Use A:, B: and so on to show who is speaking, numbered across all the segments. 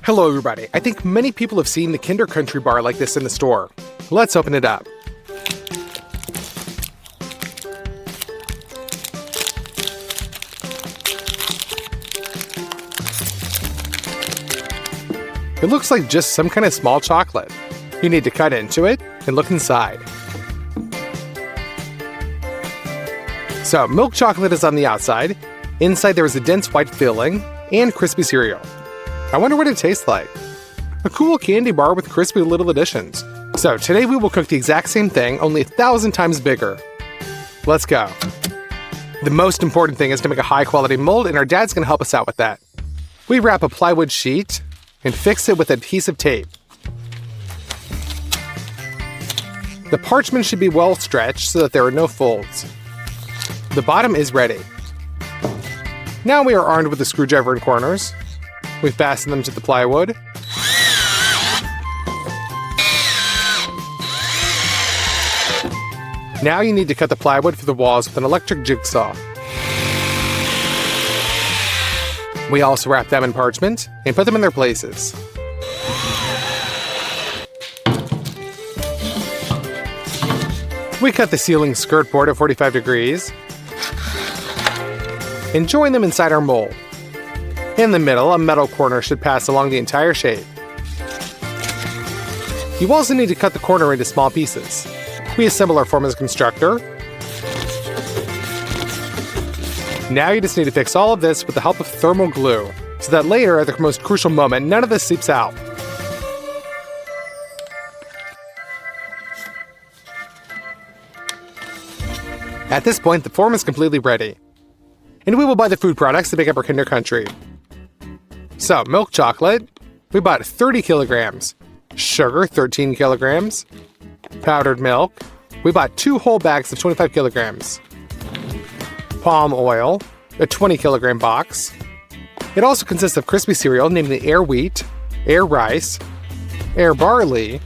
A: Hello everybody, I think many people have seen the Kinder Country bar like this in the store. Let's open it up. It looks like just some kind of small chocolate. You need to cut into it and look inside. So, milk chocolate is on the outside. Inside there is a dense white filling and crispy cereal. I wonder what it tastes like. A cool candy bar with crispy little additions. So today we will cook the exact same thing, only 1,000 times bigger. Let's go. The most important thing is to make a high quality mold, and our dad's gonna help us out with that. We wrap a plywood sheet and fix it with adhesive tape. The parchment should be well stretched so that there are no folds. The bottom is ready. Now we are armed with a screwdriver and corners. We fasten them to the plywood. Now you need to cut the plywood for the walls with an electric jigsaw. We also wrap them in parchment and put them in their places. We cut the ceiling skirt board at 45 degrees and join them inside our mold. In the middle, a metal corner should pass along the entire shape. You also need to cut the corner into small pieces. We assemble our form as a constructor. Now you just need to fix all of this with the help of thermal glue, so that later, at the most crucial moment, none of this seeps out. At this point, the form is completely ready. And we will buy the food products to make up our Kinder Country. So, milk chocolate, we bought 30 kilograms. Sugar, 13 kilograms. Powdered milk, we bought 2 whole bags of 25 kilograms. Palm oil, a 20 kilogram box. It also consists of crispy cereal, namely Air Wheat, Air Rice, Air Barley,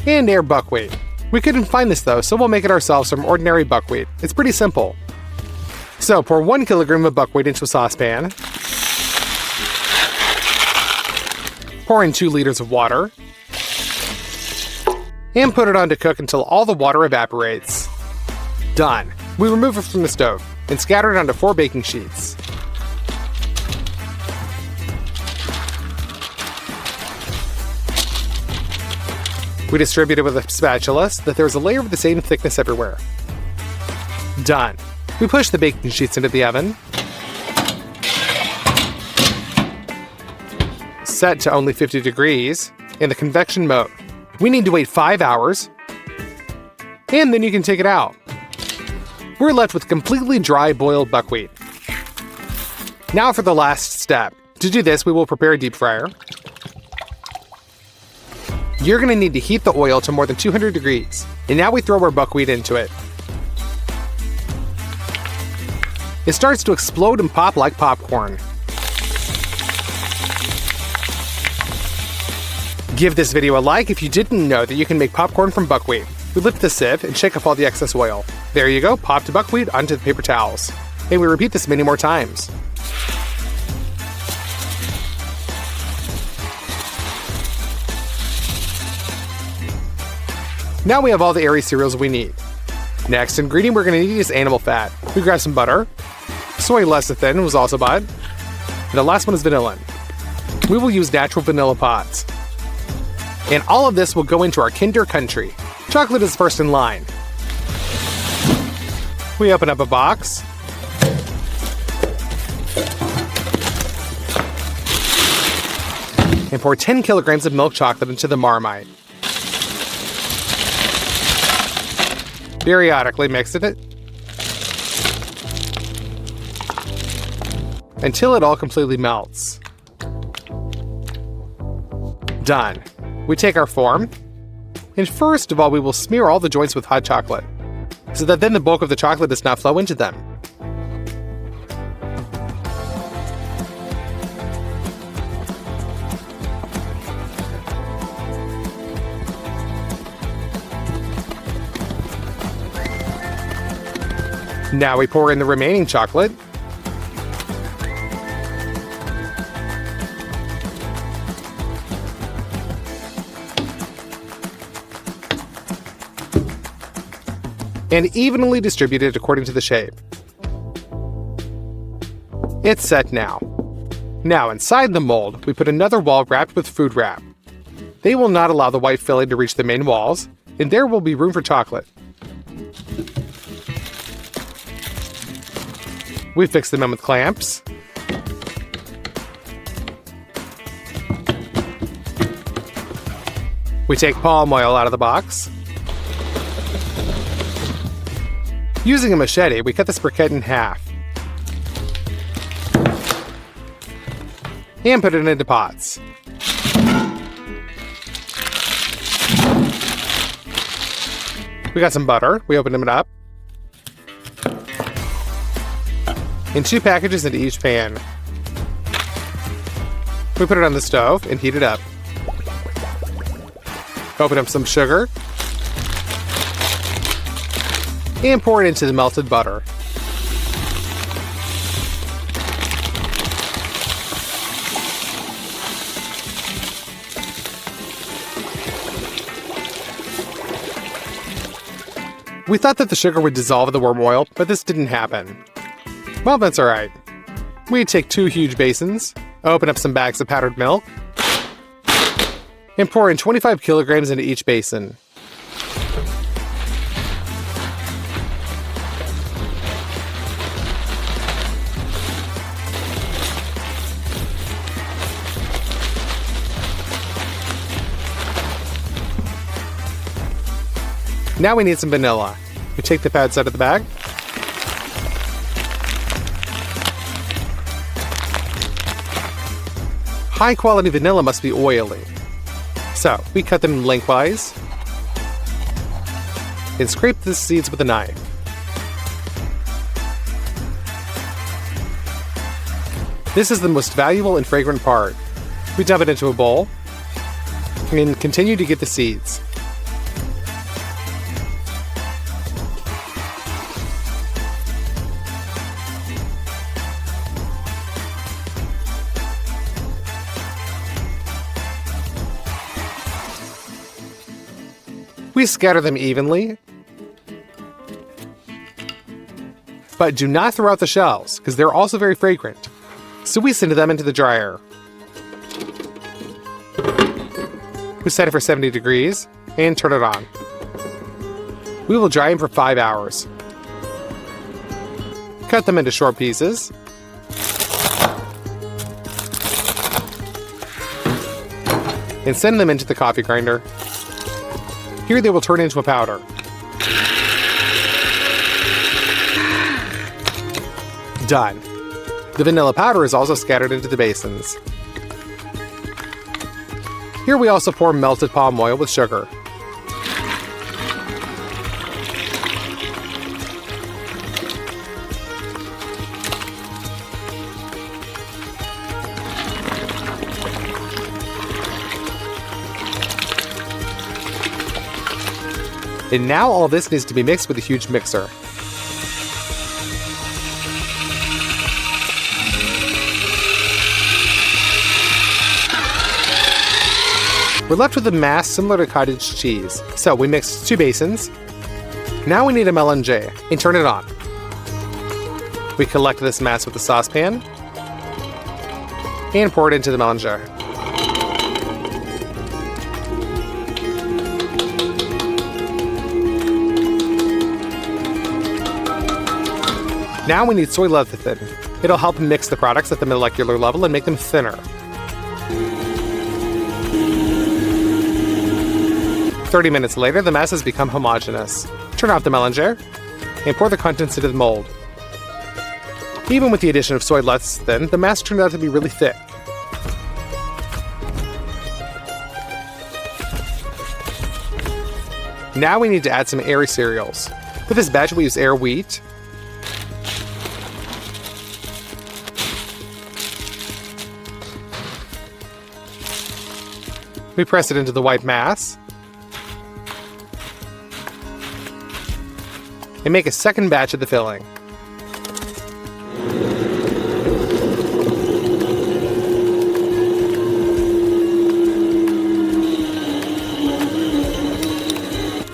A: and Air Buckwheat. We couldn't find this though, so we'll make it ourselves from ordinary buckwheat. It's pretty simple. So pour 1 kilogram of buckwheat into a saucepan. Pour in 2 liters of water. And put it on to cook until all the water evaporates. Done. We remove it from the stove and scatter it onto 4 baking sheets. We distribute it with a spatula so that there is a layer of the same thickness everywhere. Done. We push the baking sheets into the oven. Set to only 50 degrees in the convection mode. We need to wait 5 hours, and then you can take it out. We're left with completely dry boiled buckwheat. Now for the last step. To do this, we will prepare a deep fryer. You're going to need to heat the oil to more than 200 degrees, and now we throw our buckwheat into it. It starts to explode and pop like popcorn. Give this video a like if you didn't know that you can make popcorn from buckwheat. We lift the sieve and shake off all the excess oil. There you go, popped buckwheat onto the paper towels. And we repeat this many more times. Now we have all the airy cereals we need. Next ingredient we're going to need is animal fat. We grab some butter. Soy lecithin was also bought. And the last one is vanilla. We will use natural vanilla pods. And all of this will go into our Kinder Country. Chocolate is first in line. We open up a box. And pour 10 kilograms of milk chocolate into the Marmite. Periodically mix it until it all completely melts. Done. We take our form, and first of all we will smear all the joints with hot chocolate, so that then the bulk of the chocolate does not flow into them. Now we pour in the remaining chocolate. and evenly distributed according to the shape. It's set now. Now inside the mold, we put another wall wrapped with food wrap. They will not allow the white filling to reach the main walls, and there will be room for chocolate. We fix them in with clamps. We take palm oil out of the box. Using a machete, we cut this briquette in half and put it into pots. We got some butter. We open them up. And 2 packages into each pan. We put it on the stove and heat it up. Open up some sugar. And pour it into the melted butter. We thought that the sugar would dissolve in the warm oil, but this didn't happen. Well, that's alright. We take 2 huge basins, open up some bags of powdered milk, and pour in 25 kilograms into each basin. Now we need some vanilla. We take the pads out of the bag. High quality vanilla must be oily. So we cut them lengthwise and scrape the seeds with a knife. This is the most valuable and fragrant part. We dump it into a bowl and continue to get the seeds. We scatter them evenly, but do not throw out the shells, because they're also very fragrant. So we send them into the dryer. We set it for 70 degrees and turn it on. We will dry them for 5 hours. Cut them into short pieces. And send them into the coffee grinder. Here they will turn into a powder. Done. The vanilla powder is also scattered into the basins. Here we also pour melted palm oil with sugar. And now all this needs to be mixed with a huge mixer. We're left with a mass similar to cottage cheese. So we mix 2 basins. Now we need a mélanger and turn it on. We collect this mass with a saucepan and pour it into the mélanger. Now we need soy lecithin. It'll help mix the products at the molecular level and make them thinner. 30 minutes later, the mass has become homogeneous. Turn off the mélanger and pour the contents into the mold. Even with the addition of soy lecithin, the mass turned out to be really thick. Now we need to add some airy cereals. For this batch, we use Air Wheat, we press it into the white mass and make a second batch of the filling.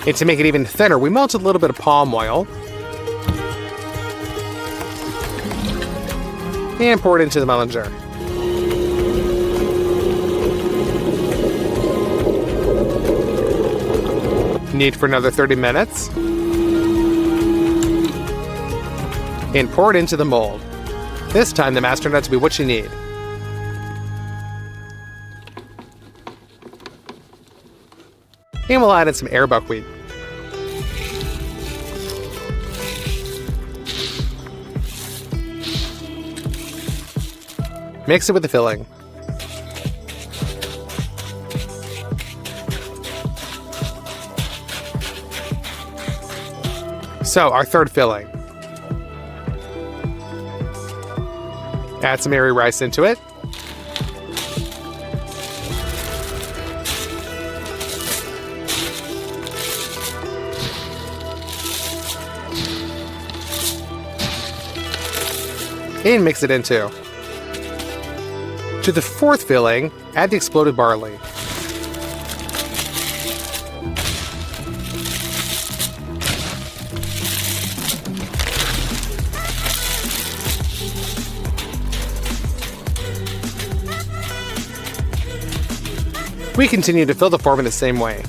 A: And to make it even thinner, we melted a little bit of palm oil and pour it into the melon jar. Knead for another 30 minutes. And pour it into the mold. This time the mass turned out to be what you need. And we'll add in some air buckwheat. Mix it with the filling. So, our third filling. Add some airy rice into it. And mix it in too. To the fourth filling, add the exploded barley. We continue to fill the form in the same way.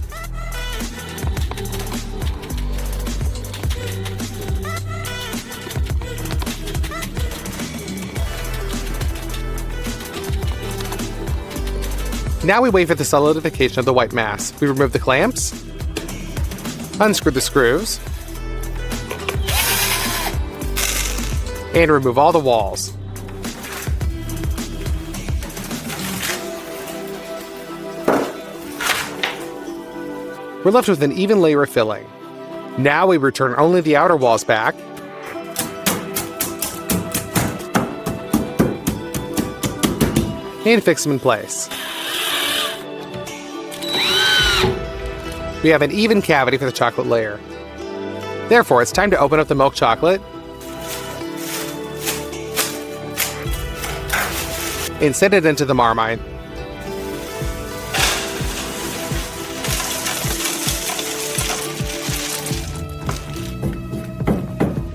A: Now we wait for the solidification of the white mass. We remove the clamps, unscrew the screws, and remove all the walls. We're left with an even layer of filling. Now we return only the outer walls back, and fix them in place. We have an even cavity for the chocolate layer. Therefore, it's time to open up the milk chocolate and set it into the marmite.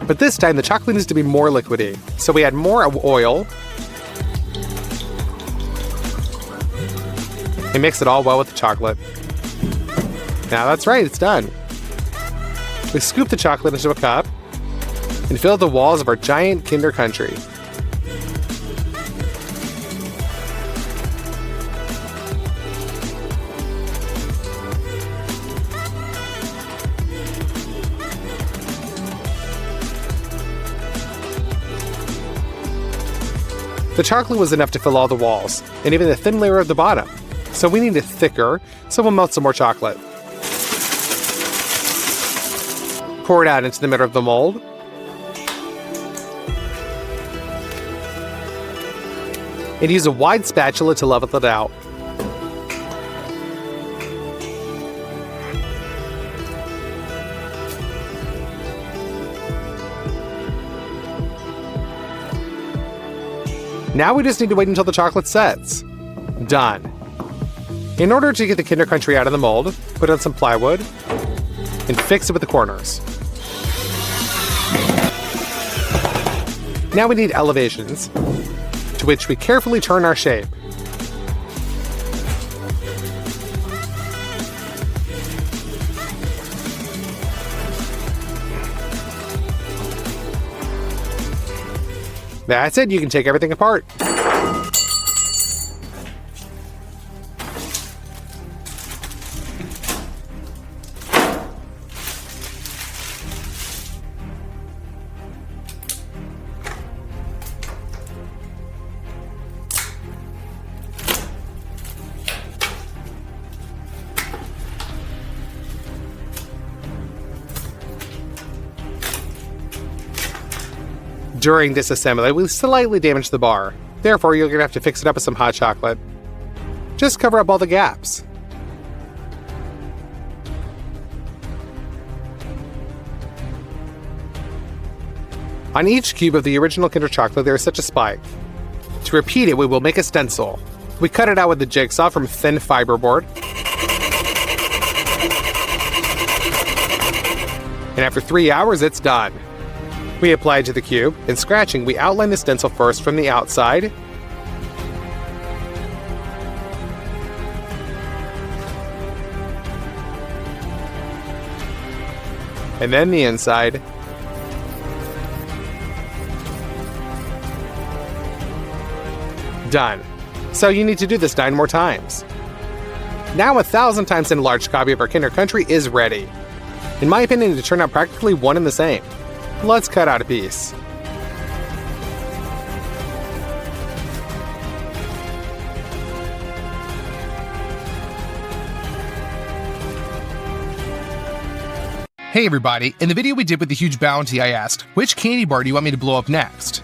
A: But this time, the chocolate needs to be more liquidy, so we add more oil and mix it all well with the chocolate. Now that's right, it's done. We scoop the chocolate into a cup and fill the walls of our giant Kinder Country. The chocolate was enough to fill all the walls, and even the thin layer of the bottom. So we need it thicker, so we'll melt some more chocolate. Pour it out into the middle of the mold. And use a wide spatula to level it out. Now we just need to wait until the chocolate sets. Done. In order to get the Kinder Country out of the mold, put on some plywood and fix it with the corners. Now we need elevations, to which we carefully turn our shape. That's it, you can take everything apart. During this assembly, we slightly damaged the bar. Therefore, you're going to have to fix it up with some hot chocolate. Just cover up all the gaps. On each cube of the original Kinder chocolate, there is such a spike. To repeat it, we will make a stencil. We cut it out with the jigsaw from thin fiberboard. And after 3 hours, it's done. We apply it to the cube. In scratching, we outline the stencil first from the outside. And then the inside. Done. So you need to do this 9 more times. Now 1,000 times enlarged copy of our Kinder Country is ready. In my opinion, it turned out practically one and the same. Let's cut out a piece. Hey everybody, in the video we did with the huge bounty I asked, which candy bar do you want me to blow up next?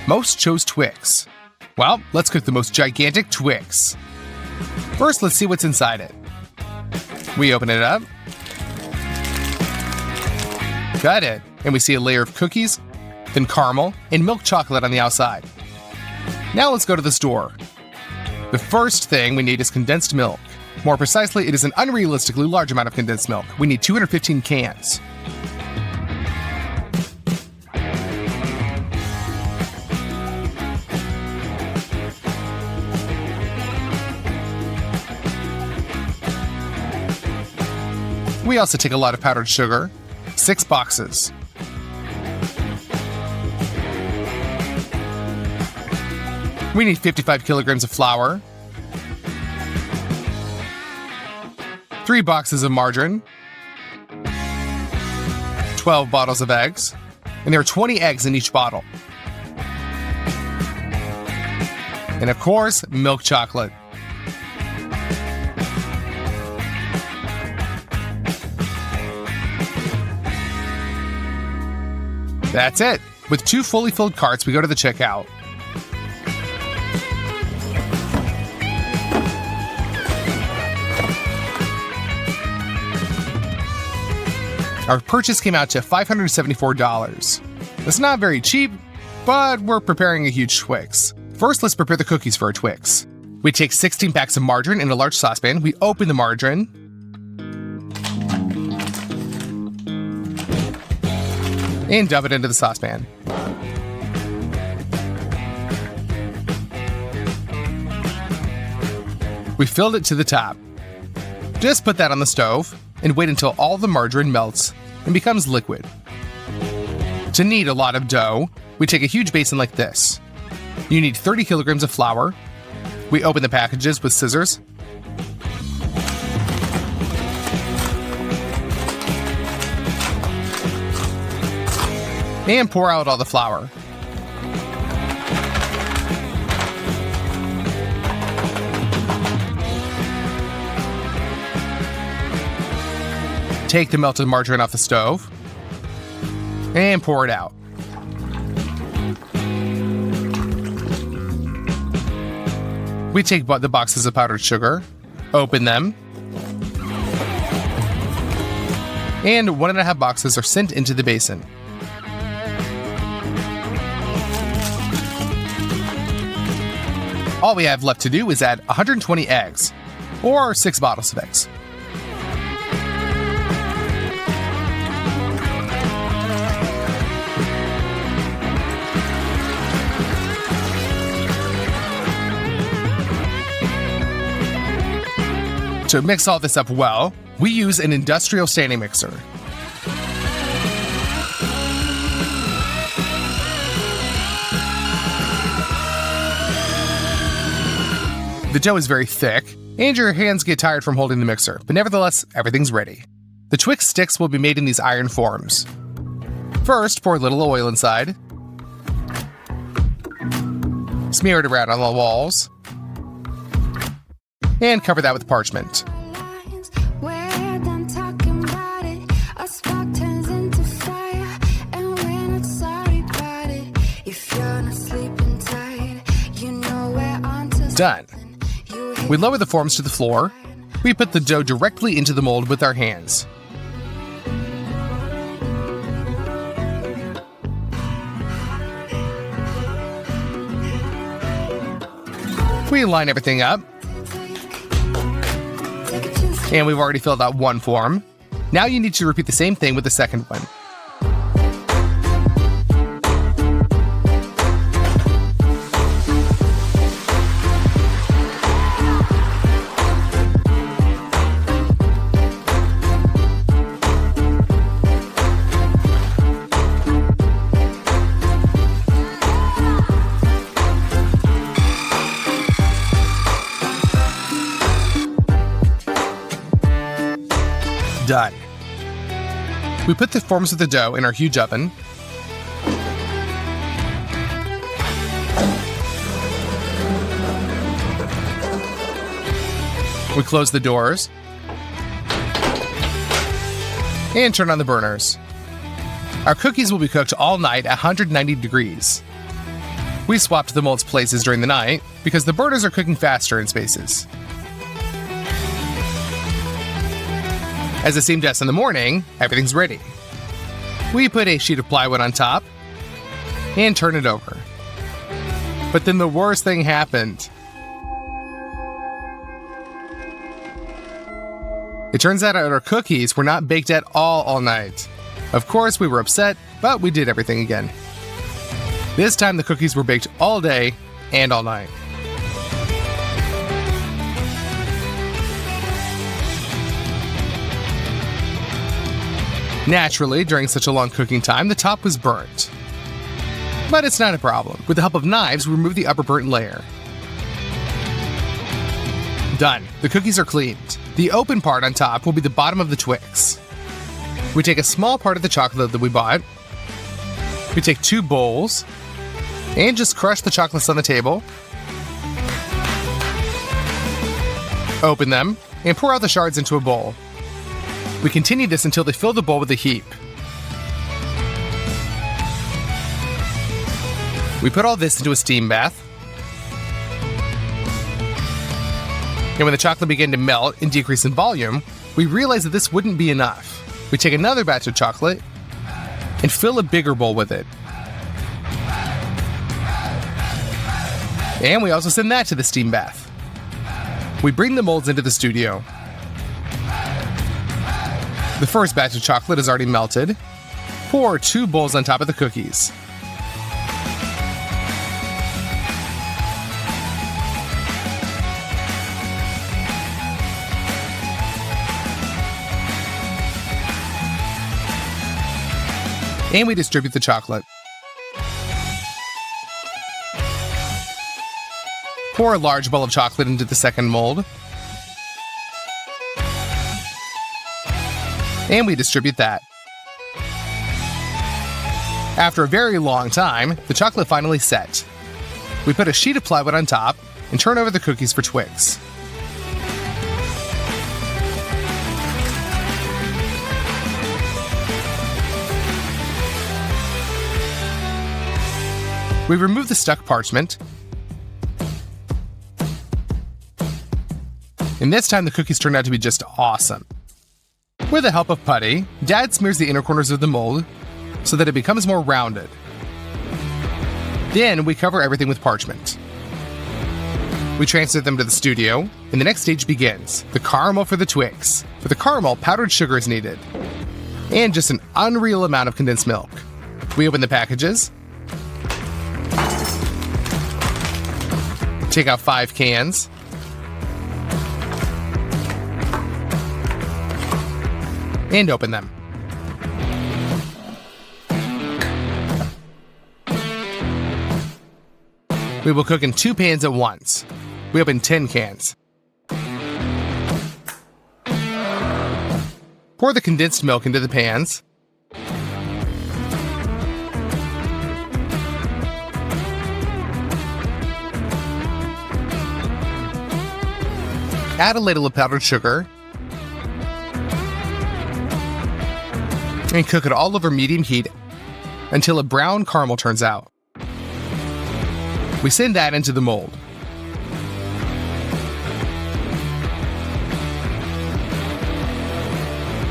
A: Most chose Twix. Well, let's cook the most gigantic Twix. First, let's see what's inside it. We open it up. Cut it, and we see a layer of cookies, then caramel, and milk chocolate on the outside. Now let's go to the store. The first thing we need is condensed milk. More precisely, it is an unrealistically large amount of condensed milk. We need 215 cans. We also take a lot of powdered sugar, 6 boxes. We need 55 kilograms of flour, 3 boxes of margarine, 12 bottles of eggs, and there are 20 eggs in each bottle. And of course, milk chocolate. That's it. With 2 fully filled carts, we go to the checkout. Our purchase came out to $574. That's not very cheap, but we're preparing a huge Twix. First, let's prepare the cookies for our Twix. We take 16 packs of margarine in a large saucepan. We open the margarine. And dump it into the saucepan. We filled it to the top. Just put that on the stove and wait until all the margarine melts and becomes liquid. To knead a lot of dough, we take a huge basin like this. You need 30 kilograms of flour. We open the packages with scissors. And pour out all the flour. Take the melted margarine off the stove and pour it out. We take the boxes of powdered sugar, open them, and 1.5 boxes are sent into the basin. All we have left to do is add 120 eggs, or 6 bottles of eggs. To mix all this up well, we use an industrial standing mixer. The dough is very thick, and your hands get tired from holding the mixer, but nevertheless, everything's ready. The Twix sticks will be made in these iron forms. First, pour a little oil inside. Smear it around on the walls. And cover that with parchment. Done. We lower the forms to the floor. We put the dough directly into the mold with our hands. We line everything up. And we've already filled out one form. Now you need to repeat the same thing with the second one. Done. We put the forms of the dough in our huge oven. We close the doors and turn on the burners. Our cookies will be cooked all night at 190 degrees. We swapped the molds places during the night because the burners are cooking faster in spaces. As it seemed to us in the morning, everything's ready. We put a sheet of plywood on top and turn it over. But then the worst thing happened. It turns out our cookies were not baked at all night. Of course, we were upset, but we did everything again. This time the cookies were baked all day and all night. Naturally, during such a long cooking time, the top was burnt. But it's not a problem. With the help of knives, we remove the upper burnt layer. Done. The cookies are cleaned. The open part on top will be the bottom of the Twix. We take a small part of the chocolate that we bought. We take 2 bowls and just crush the chocolates on the table. Open them and pour out the shards into a bowl. We continue this until they fill the bowl with a heap. We put all this into a steam bath. And when the chocolate began to melt and decrease in volume, we realized that this wouldn't be enough. We take another batch of chocolate and fill a bigger bowl with it. And we also send that to the steam bath. We bring the molds into the studio. The first batch of chocolate is already melted. Pour 2 bowls on top of the cookies. And we distribute the chocolate. Pour a large bowl of chocolate into the second mold. And we distribute that. After a very long time, the chocolate finally set. We put a sheet of plywood on top and turn over the cookies for Twix. We remove the stuck parchment. And this time the cookies turned out to be just awesome. With the help of putty, Dad smears the inner corners of the mold so that it becomes more rounded. Then we cover everything with parchment. We transfer them to the studio, and the next stage begins, the caramel for the Twix. For the caramel, powdered sugar is needed, and just an unreal amount of condensed milk. We open the packages, take out 5 cans, and open them. We will cook in 2 pans at once. We open 10 cans. Pour the condensed milk into the pans. Add a ladle of powdered sugar. And cook it all over medium heat until a brown caramel turns out. We send that into the mold.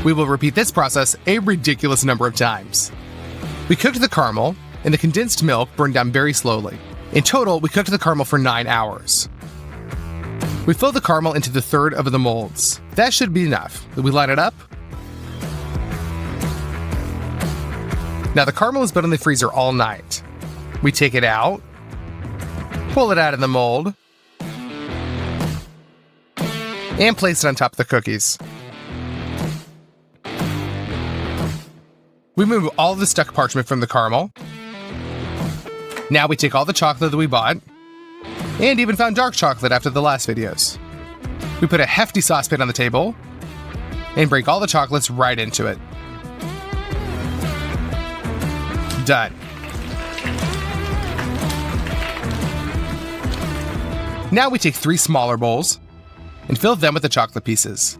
A: We will repeat this process a ridiculous number of times. We cooked the caramel, and the condensed milk burned down very slowly. In total, we cooked the caramel for 9 hours. We fill the caramel into the third of the molds. That should be enough. We line it up. Now the caramel has been in the freezer all night. We take it out, pull it out of the mold, and place it on top of the cookies. We remove all the stuck parchment from the caramel. Now we take all the chocolate that we bought, and even found dark chocolate after the last videos. We put a hefty saucepan on the table, and break all the chocolates right into it. Done. Now we take 3 smaller bowls and fill them with the chocolate pieces.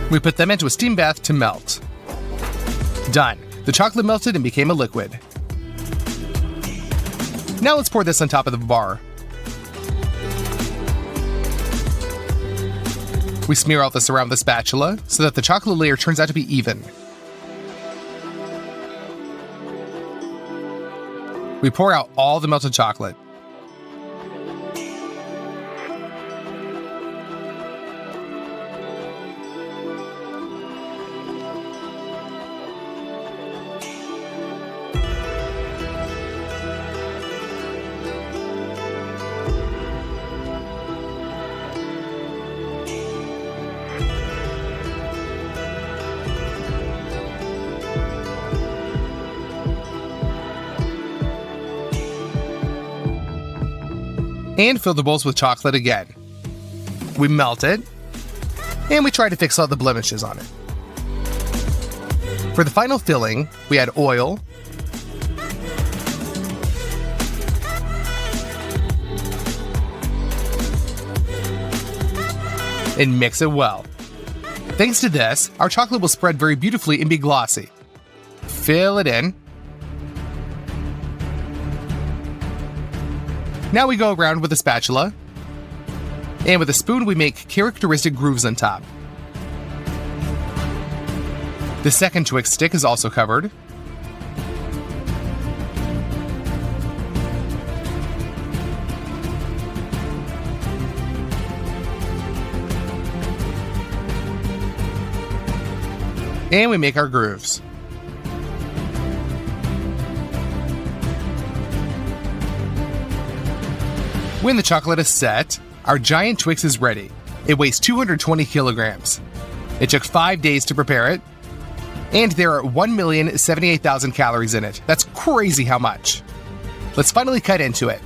A: We put them into a steam bath to melt. Done. The chocolate melted and became a liquid. Now let's pour this on top of the bar. We smear all this around the spatula so that the chocolate layer turns out to be even. We pour out all the melted chocolate. And fill the bowls with chocolate again. We melt it, and we try to fix all the blemishes on it. For the final filling, we add oil, and mix it well. Thanks to this, our chocolate will spread very beautifully and be glossy. Fill it in. Now we go around with a spatula, and with a spoon we make characteristic grooves on top. The second Twix stick is also covered. And we make our grooves. When the chocolate is set, our giant Twix is ready. It weighs 220 kilograms. It took 5 days to prepare it, and there are 1,078,000 calories in it. That's crazy how much. Let's finally cut into it.